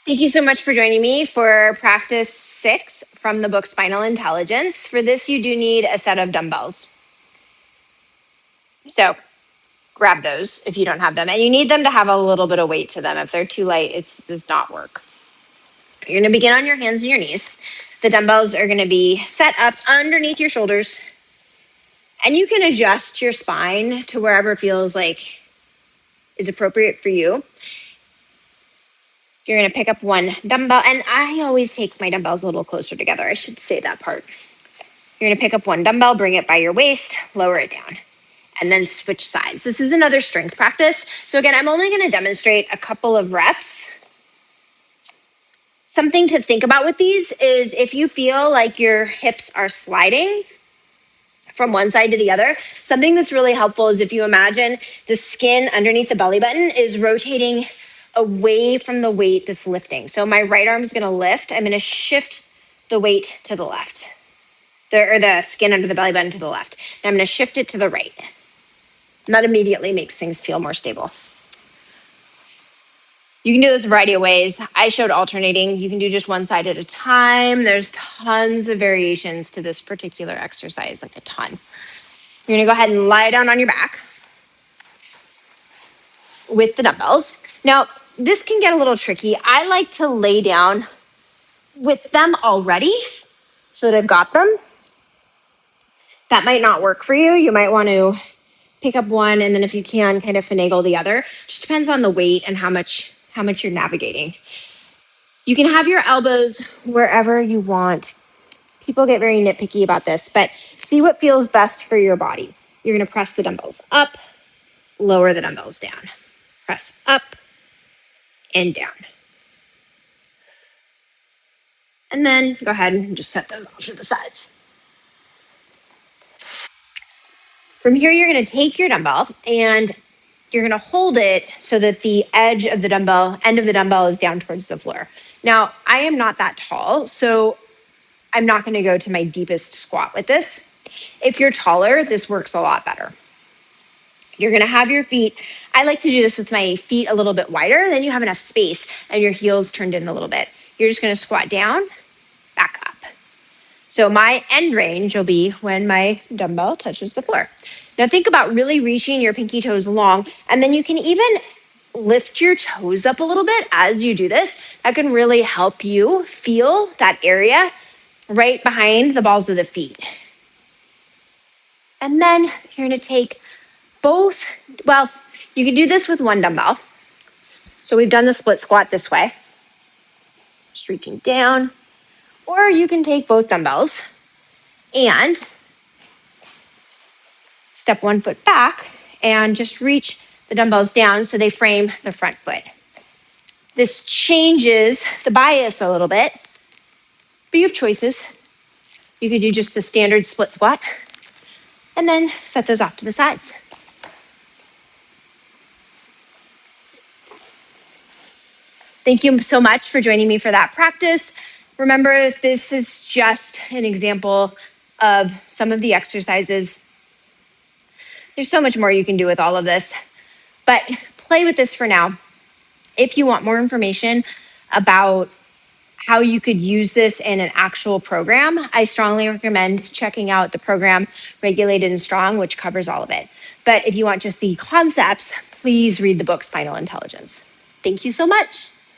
Thank you so much for joining me for practice 6 from the book Spinal Intelligence. For this, you do need a set of dumbbells. So grab those if you don't have them. And you need them to have a little bit of weight to them. If they're too light, it does not work. You're going to begin on your hands and your knees. The dumbbells are going to be set up underneath your shoulders. And you can adjust your spine to wherever it feels like is appropriate for you. You're going to pick up one dumbbell. And I always take my dumbbells a little closer together. I should say that part. You're going to pick up one dumbbell, bring it by your waist, lower it down, and then switch sides. This is another strength practice. So again, I'm only going to demonstrate a couple of reps. Something to think about with these is if you feel like your hips are sliding from one side to the other, something that's really helpful is if you imagine the skin underneath the belly button is rotating away from the weight that's lifting. So my right arm is going to lift. I'm going to shift the weight to the left. The skin under the belly button to the left. And I'm going to shift it to the right. And that immediately makes things feel more stable. You can do this a variety of ways. I showed alternating. You can do just one side at a time. There's tons of variations to this particular exercise, like a ton. You're going to go ahead and lie down on your back with the dumbbells. Now, this can get a little tricky. I like to lay down with them already so that I've got them. That might not work for you. You might want to pick up one, and then if you can, kind of finagle the other. Just depends on the weight and how much you're navigating. You can have your elbows wherever you want. People get very nitpicky about this, but see what feels best for your body. You're going to press the dumbbells up, lower the dumbbells down. Press up and down. And then go ahead and just set those off to the sides. From here, you're going to take your dumbbell and you're going to hold it so that the end of the dumbbell is down towards the floor. Now, I am not that tall, so I'm not going to go to my deepest squat with this. If you're taller, this works a lot better. You're going to have your feet. I like to do this with my feet a little bit wider, then you have enough space and your heels turned in a little bit. You're just going to squat down, back up. So my end range will be when my dumbbell touches the floor. Now think about really reaching your pinky toes long, and then you can even lift your toes up a little bit as you do this. That can really help you feel that area right behind the balls of the feet. And then you're going to take both, well, you can do this with one dumbbell. So we've done the split squat this way, just reaching down. Or you can take both dumbbells and step one foot back and just reach the dumbbells down so they frame the front foot. This changes the bias a little bit, but you have choices. You could do just the standard split squat and then set those off to the sides. Thank you so much for joining me for that practice. Remember, this is just an example of some of the exercises. There's so much more you can do with all of this, but play with this for now. If you want more information about how you could use this in an actual program, I strongly recommend checking out the program Regulated and Strong, which covers all of it. But if you want just the concepts, please read the book Spinal Intelligence. Thank you so much.